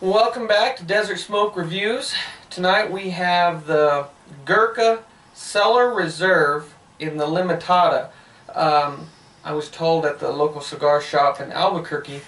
Welcome back to Desert Smoke Reviews. Tonight we have the Gurkha Cellar Reserve in the Limitada. I was told at the local cigar shop in Albuquerque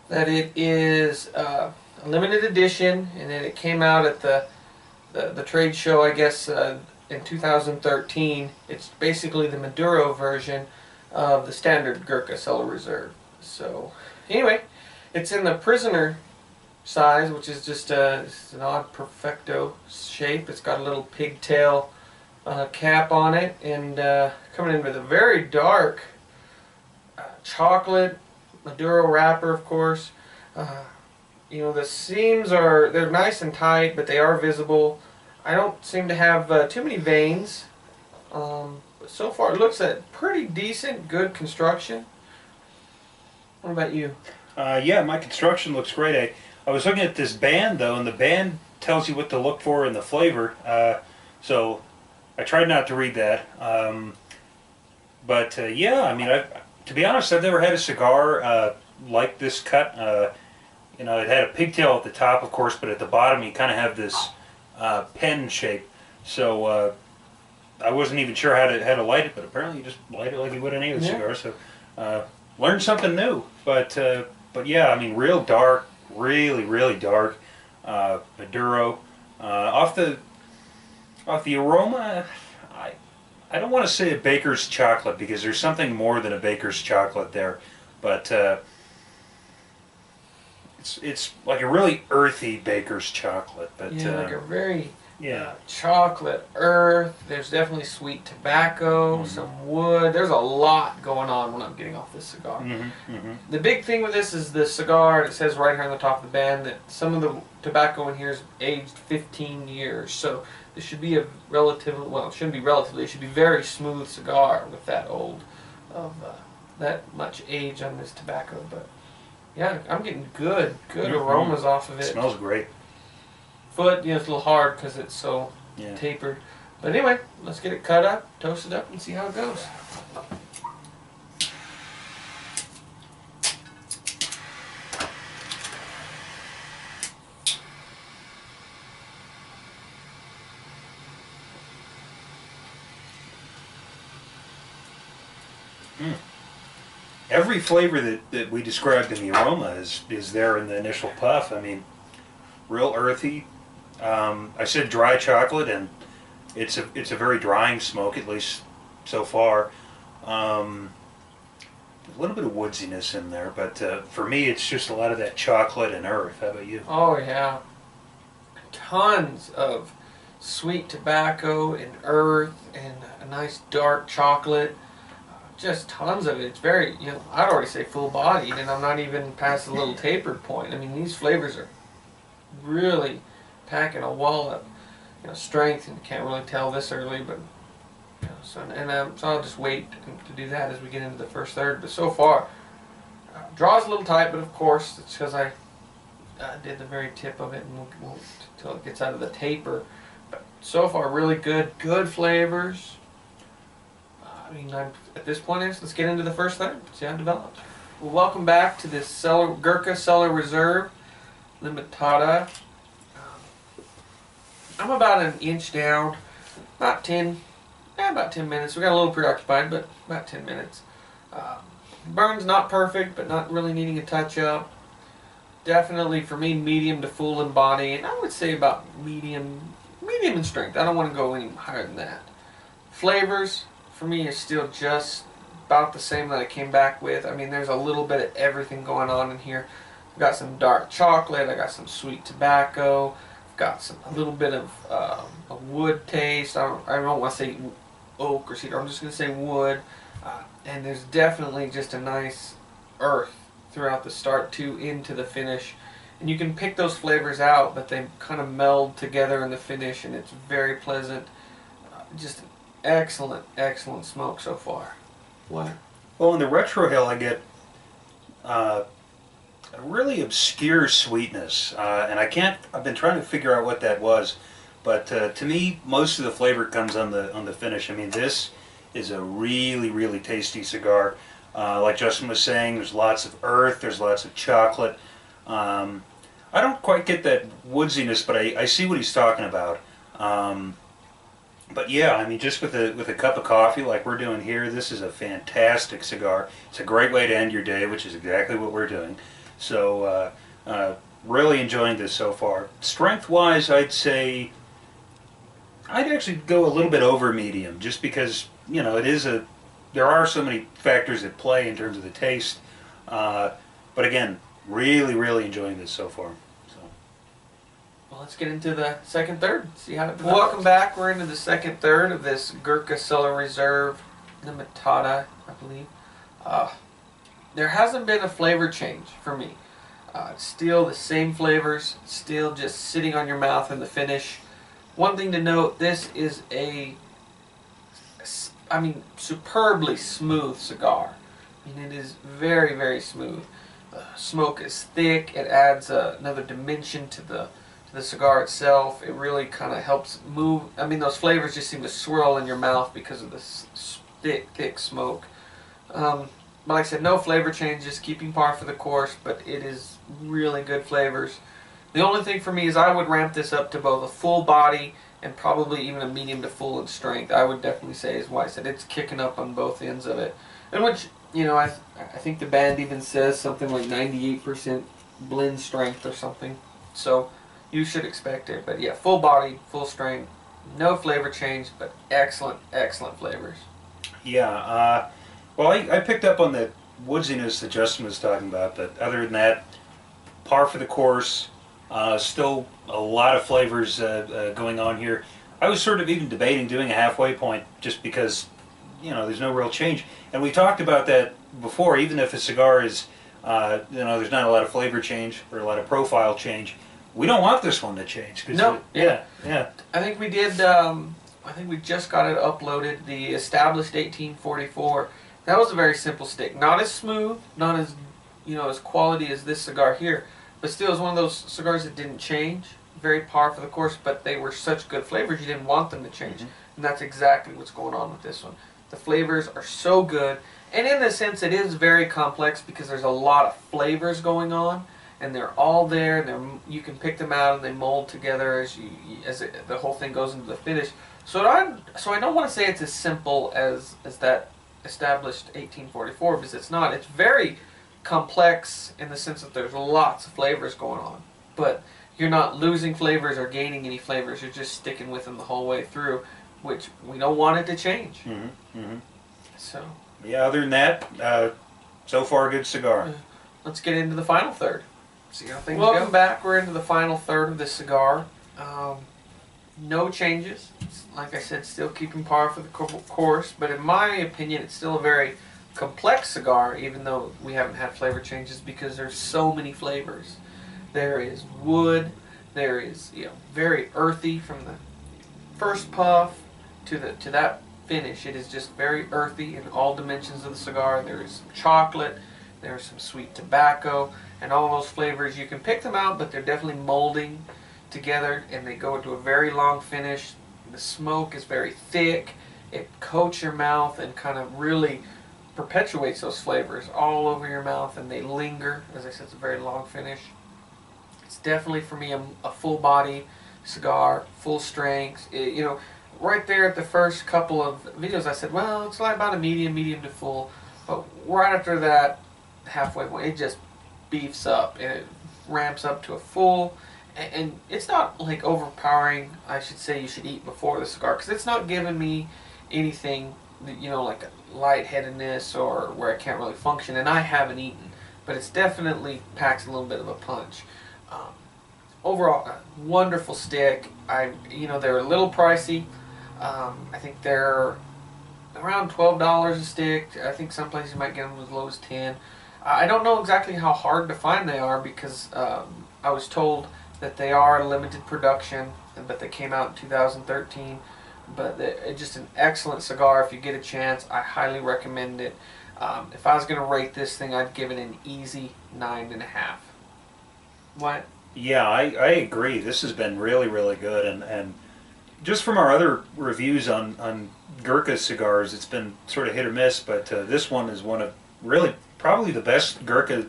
that it is a limited edition, and then it came out at the trade show, I guess, in 2013. It's basically the Maduro version of the standard Gurkha Cellar Reserve. So anyway, it's in the prisoner size, which is just it's an odd perfecto shape. It's got a little pigtail cap on it, and coming in with a very dark chocolate Maduro wrapper, of course. You know, the seams they're nice and tight, but they are visible. I don't seem to have too many veins. But so far it looks at pretty decent, good construction. What about you? Yeah, my construction looks great. I was looking at this band though, and the band tells you what to look for in the flavor. So I tried not to read that. Yeah, I mean, to be honest, I've never had a cigar like this cut. You know, it had a pigtail at the top, of course, but at the bottom you kind of have this pen shape. So I wasn't even sure how to light it, but apparently you just light it like you would any other cigar. So learned something new. But yeah, I mean, real dark. Really dark Maduro. Off the aroma, I don't want to say a baker's chocolate, because there's something more than a baker's chocolate there, but it's like a really earthy baker's chocolate. But yeah, like a very chocolate earth. There's definitely sweet tobacco, some wood. There's a lot going on when I'm getting off this cigar. The big thing with this is the cigar. It says right here on the top of the band that some of the tobacco in here is aged 15 years. So this should be a relatively, well, it shouldn't be relatively, it should be very smooth cigar with that old of that much age on this tobacco. But yeah, I'm getting good aromas off of it. It smells great. Foot, you know, it's a little hard because it's so tapered. But anyway, let's get it cut up, toast it up, and see how it goes. Every flavor that we described in the aroma is there in the initial puff. I mean, real earthy. I said dry chocolate, and it's a very drying smoke, at least so far. A little bit of woodsiness in there, but for me, it's just a lot of that chocolate and earth. How about you? Oh yeah, tons of sweet tobacco and earth and a nice dark chocolate. Just tons of it. It's very, you know, I'd already say full-bodied, and I'm not even past the little tapered point. I mean, these flavors are really packing a wallop, you know, strength, and you can't really tell this early, but you know, so I'll just wait to do that as we get into the first third. But so far, draw's a little tight, but of course it's because I did the very tip of it, and we'll until it gets out of the taper. But so far, really good flavors. I mean, at this point, let's get into the first third, see how it develops. Well, welcome back to this Gurkha Cellar Reserve Limitada. I'm about an inch down, about 10 minutes. We got a little preoccupied, but about 10 minutes. Burn's not perfect, but not really needing a touch-up. Definitely, for me, medium to full in body, and I would say about medium in strength. I don't want to go any higher than that. Flavors, for me, is still just about the same that I came back with. I mean, there's a little bit of everything going on in here. I've got some dark chocolate, I got some sweet tobacco, I've got a little bit of a wood taste. I don't want to say oak or cedar, I'm just going to say wood. And there's definitely just a nice earth throughout the start to into the finish. And you can pick those flavors out, but they kind of meld together in the finish, and it's very pleasant. Just excellent smoke so far. What? Well, in the retrohale, I get a really obscure sweetness, and I've been trying to figure out what that was, but to me, most of the flavor comes on the finish. I mean, this is a really tasty cigar. Like Justin was saying, there's lots of earth, there's lots of chocolate. I don't quite get that woodsiness, but I see what he's talking about. Um, but yeah, I mean, just with a cup of coffee like we're doing here, this is a fantastic cigar. It's a great way to end your day, which is exactly what we're doing. So, really enjoying this so far. Strength-wise, I'd say I'd actually go a little bit over medium, just because it is a. There are so many factors at play in terms of the taste, but again, really, really enjoying this so far. So. Well, let's get into the second third. See how it. Welcome back. We're into the second third of this Gurkha Cellar Reserve Limitada, I believe. There hasn't been a flavor change for me. It's still the same flavors, still just sitting on your mouth in the finish. One thing to note, this is superbly smooth cigar. I mean, it is very, very smooth. The smoke is thick. It adds another dimension to the cigar itself. It really kind of helps move. I mean, those flavors just seem to swirl in your mouth because of this thick, thick smoke. But like I said, no flavor changes, keeping par for the course, but it is really good flavors. The only thing for me is I would ramp this up to both a full body and probably even a medium to full in strength. I would definitely say is why I said it's kicking up on both ends of it. And which, I think the band even says something like 98% blend strength or something. So you should expect it. But yeah, full body, full strength, no flavor change, but excellent, excellent flavors. Yeah, well, I picked up on the woodsiness that Justin was talking about, but other than that, par for the course. Still a lot of flavors going on here. I was sort of even debating doing a halfway point just because, there's no real change. And we talked about that before, even if a cigar is, there's not a lot of flavor change or a lot of profile change. We don't want this one to change. No. Yeah. I think we did, I think we just got it uploaded, the established 1844. That was a very simple stick. Not as smooth, not as, as quality as this cigar here. But still, it's one of those cigars that didn't change. Very par for the course, but they were such good flavors, you didn't want them to change. And that's exactly what's going on with this one. The flavors are so good. And in a sense, it is very complex because there's a lot of flavors going on. And they're all there. And you can pick them out and they mold together as the whole thing goes into the finish. So I don't want to say it's as simple as that established 1844, because it's not. It's very complex in the sense that there's lots of flavors going on, but you're not losing flavors or gaining any flavors. You're just sticking with them the whole way through, which we don't want it to change. So yeah, other than that, so far good cigar. Let's get into the final third. See how things go. Welcome back. We're into the final third of this cigar. No changes. Like I said, still keeping par for the course, but in my opinion, it's still a very complex cigar, even though we haven't had flavor changes, because there's so many flavors. There is wood, there is very earthy from the first puff to that finish. It is just very earthy in all dimensions of the cigar. There is some chocolate, there's some sweet tobacco, and all those flavors, you can pick them out, but they're definitely molding together and they go into a very long finish. The smoke is very thick. It coats your mouth and kind of really perpetuates those flavors all over your mouth, and they linger. As I said, it's a very long finish. It's definitely for me a full body cigar, full strength. Right there at the first couple of videos I said, well, it's like about a medium to full, but right after that halfway point, it just beefs up and it ramps up to a full, and it's not like overpowering. I should say you should eat before the cigar, because it's not giving me anything like a lightheadedness or where I can't really function, and I haven't eaten, but it's definitely packs a little bit of a punch. Overall, wonderful stick. They're a little pricey. I think they're around $12 a stick. I think some places you might get them as low as 10. I don't know exactly how hard to find they are, because I was told that they are limited production, but they came out in 2013. But it's just an excellent cigar. If you get a chance, I highly recommend it. If I was going to rate this thing, I'd give it an easy 9.5. What? Yeah, I agree. This has been really, really good. And just from our other reviews on Gurkha cigars, it's been sort of hit or miss. But this one is one of really probably the best Gurkha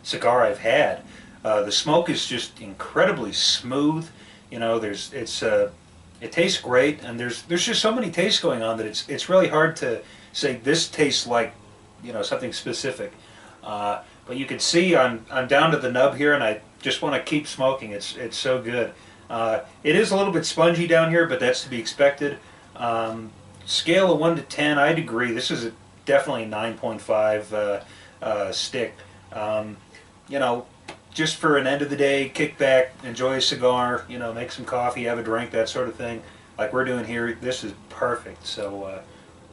cigar I've had. The smoke is just incredibly smooth. You know, it tastes great, and there's just so many tastes going on that it's really hard to say this tastes like, you know, something specific. But you can see I'm down to the nub here, and I just want to keep smoking. It's so good. It is a little bit spongy down here, but that's to be expected. Scale of 1 to 10, I'd agree. This is definitely a 9.5 stick. You know, just for an end of the day, kick back, enjoy a cigar, you know, make some coffee, have a drink, that sort of thing. Like we're doing here, this is perfect. So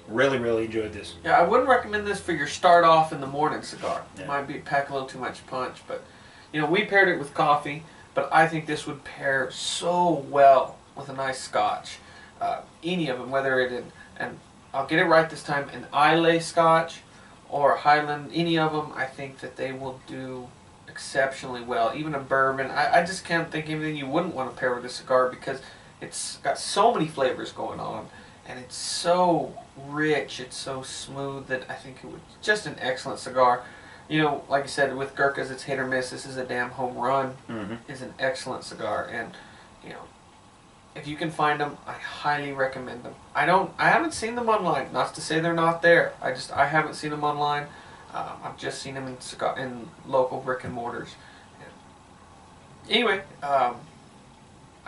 really, really enjoyed this. Yeah, I wouldn't recommend this for your start off in the morning cigar. Yeah. It might pack a little too much punch, but you know, we paired it with coffee, but I think this would pair so well with a nice scotch. Any of them, whether it and I'll get it right this time, an Islay scotch or a Highland, any of them, I think that they will do exceptionally well. Even a bourbon, I just can't think of anything you wouldn't want to pair with a cigar, because it's got so many flavors going on, and it's so rich, it's so smooth, that I think it would just an excellent cigar. You know, like I said, with Gurkhas, it's hit or miss. This is a damn home run. Is an excellent cigar, and you know, if you can find them, I highly recommend them. I haven't seen them online. Not to say they're not there. I haven't seen them online. I've just seen them in local brick and mortars. Anyway, I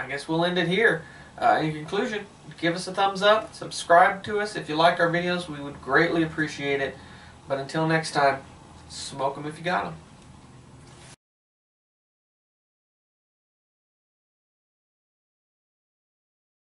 guess we'll end it here. In conclusion, give us a thumbs up, subscribe to us if you like our videos. We would greatly appreciate it. But until next time, smoke them if you got them.